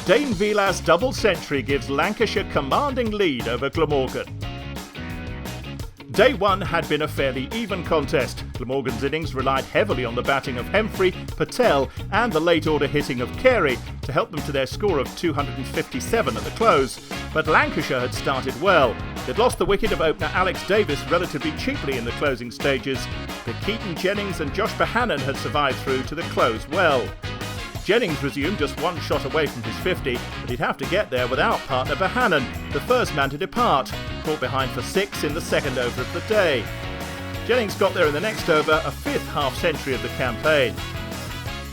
Dane Vilas' double century gives Lancashire commanding lead over Glamorgan. Day one had been a fairly even contest. Glamorgan's innings relied heavily on the batting of Hemfrey, Patel and the late-order hitting of Carey to help them to their score of 257 at the close. But Lancashire had started well. They'd lost the wicket of opener Alex Davis relatively cheaply in the closing stages, but Keaton Jennings and Josh Bohannon had survived through to the close well. Jennings resumed just one shot away from his 50, but he'd have to get there without partner Bohannon, the first man to depart, caught behind for 6 in the second over of the day. Jennings got there in the next over, a fifth half-century of the campaign.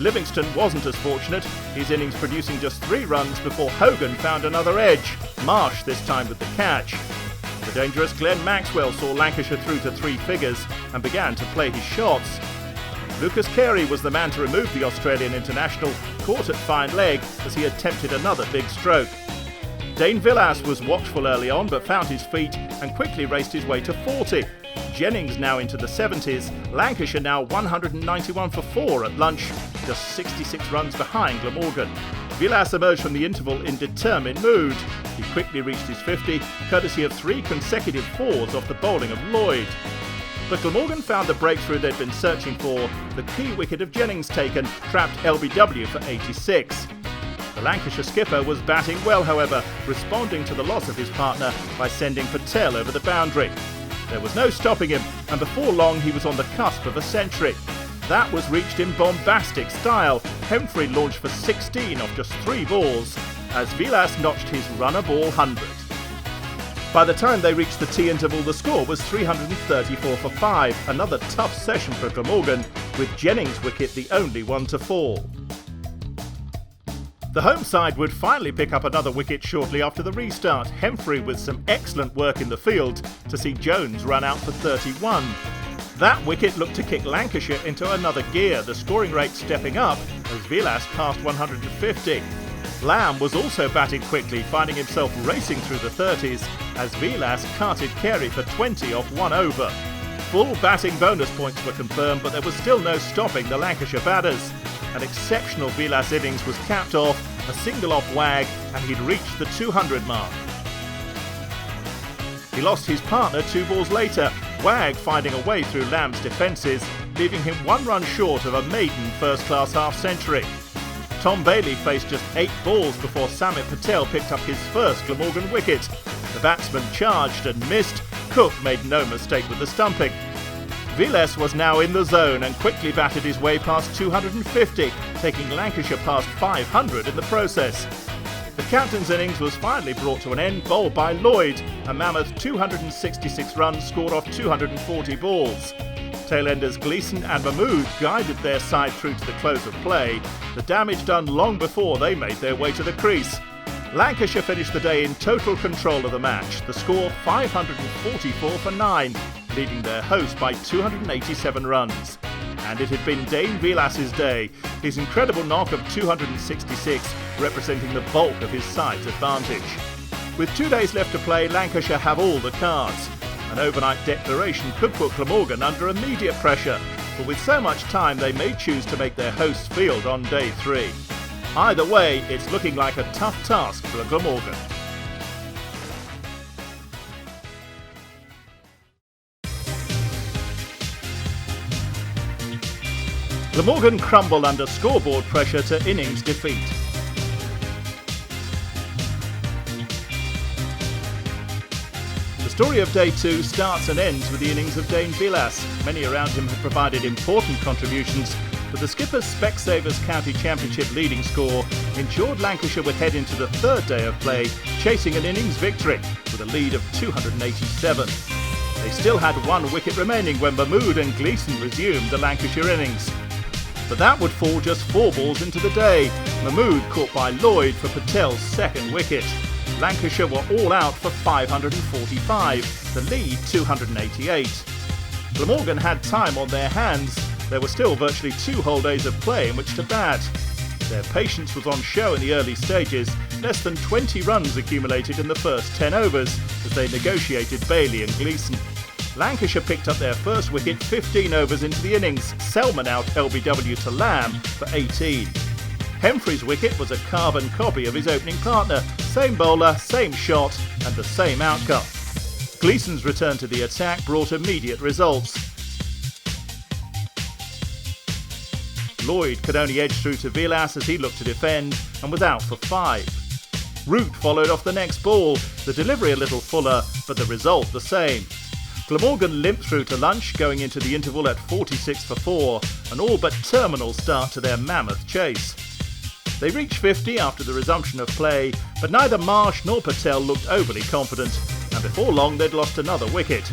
Livingston wasn't as fortunate, his innings producing just 3 runs before Hogan found another edge, Marsh this time with the catch. The dangerous Glenn Maxwell saw Lancashire through to 3 figures and began to play his shots. Lucas Carey was the man to remove the Australian international, caught at fine leg as he attempted another big stroke. Dane Vilas was watchful early on but found his feet and quickly raced his way to 40. Jennings now into the 70s, Lancashire now 191 for 4 at lunch, just 66 runs behind Glamorgan. Vilas emerged from the interval in determined mood. He quickly reached his 50, courtesy of 3 consecutive 4s off the bowling of Lloyd. But Glamorgan found the breakthrough they'd been searching for. The key wicket of Jennings taken trapped LBW for 86. The Lancashire skipper was batting well, however, responding to the loss of his partner by sending Patel over the boundary. There was no stopping him, and before long he was on the cusp of a century. That was reached in bombastic style. Hemfrey launched for 16 off just 3 balls, as Vilas notched his runner-ball 100. By the time they reached the tea interval, the score was 334 for 5, another tough session for Glamorgan, with Jennings' wicket the only one to fall. The home side would finally pick up another wicket shortly after the restart, Hemfrey with some excellent work in the field to see Jones run out for 31. That wicket looked to kick Lancashire into another gear, the scoring rate stepping up as Vilas passed 150. Glam was also batting quickly, finding himself racing through the 30s as Vilas carted Carey for 20 off 1 over. Full batting bonus points were confirmed, but there was still no stopping the Lancashire batters. An exceptional Vilas innings was capped off, a single off Wag, and he'd reached the 200 mark. He lost his partner 2 balls later, Wag finding a way through Lamb's defences, leaving him 1 run short of a maiden first-class half-century. Tom Bailey faced just 8 balls before Samit Patel picked up his first Glamorgan wicket. The batsman charged and missed. Cook made no mistake with the stumping. Vilas was now in the zone and quickly batted his way past 250, taking Lancashire past 500 in the process. The captain's innings was finally brought to an end, bowled by Lloyd, a mammoth 266 runs scored off 240 balls. Tailenders Gleeson and Mahmood guided their side through to the close of play, the damage done long before they made their way to the crease. Lancashire finished the day in total control of the match, the score 544 for 9, leading their host by 287 runs. And it had been Dane Vilas' day, his incredible knock of 266 representing the bulk of his side's advantage. With 2 days left to play, Lancashire have all the cards. An overnight declaration could put Glamorgan under immediate pressure, but with so much time they may choose to make their hosts field on day 3. Either way, it's looking like a tough task for Glamorgan. Glamorgan crumbled under scoreboard pressure to Innings' defeat. The story of day 2 starts and ends with the innings of Dane Vilas. Many around him have provided important contributions, but the skipper's Specsavers County Championship leading score ensured Lancashire would head into the 3rd day of play, chasing an innings victory with a lead of 287. They still had 1 wicket remaining when Mahmood and Gleeson resumed the Lancashire innings. But that would fall just 4 balls into the day. Mahmood caught by Lloyd for Patel's 2nd wicket. Lancashire were all out for 545, the lead 288. Glamorgan had time on their hands. There were still virtually 2 whole days of play in which to bat. Their patience was on show in the early stages. Less than 20 runs accumulated in the first 10 overs as they negotiated Bailey and Gleeson. Lancashire picked up their first wicket 15 overs into the innings. Selman out LBW to Lamb for 18. Hemfrey's wicket was a carbon copy of his opening partner. Same bowler, same shot, and the same outcome. Gleeson's return to the attack brought immediate results. Lloyd could only edge through to Vilas as he looked to defend and was out for 5. Root followed off the next ball, the delivery a little fuller, but the result the same. Glamorgan limped through to lunch, going into the interval at 46 for 4, an all but terminal start to their mammoth chase. They reached 50 after the resumption of play, but neither Marsh nor Patel looked overly confident, and before long they'd lost another wicket.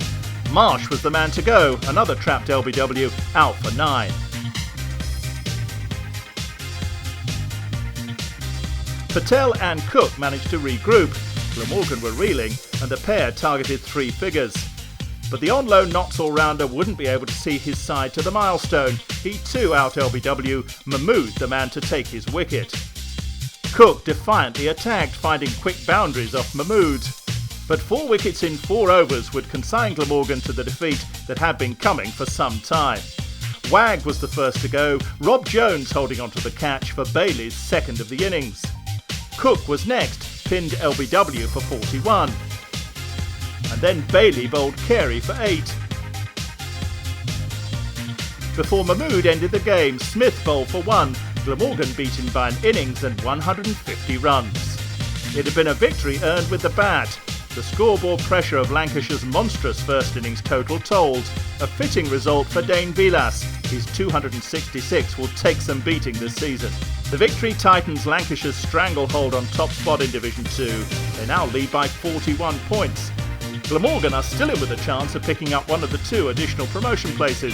Marsh was the man to go, another trapped LBW, out for 9. Patel and Cook managed to regroup. Glamorgan were reeling, and the pair targeted 3 figures. But the on-loan Notts all-rounder wouldn't be able to see his side to the milestone. He too out LBW, Mahmood the man to take his wicket. Cook defiantly attacked, finding quick boundaries off Mahmood. But 4 wickets in 4 overs would consign Glamorgan to the defeat that had been coming for some time. Wagg was the first to go, Rob Jones holding onto the catch for Bailey's second of the innings. Cook was next, pinned LBW for 41. And then Bailey bowled Carey for 8. Before Mahmood ended the game, Smith bowled for 1, Glamorgan beaten by an innings and 150 runs. It had been a victory earned with the bat. The scoreboard pressure of Lancashire's monstrous first innings total told. A fitting result for Dane Vilas. His 266 will take some beating this season. The victory tightens Lancashire's stranglehold on top spot in Division 2. They now lead by 41 points. Glamorgan are still in with a chance of picking up one of the 2 additional promotion places.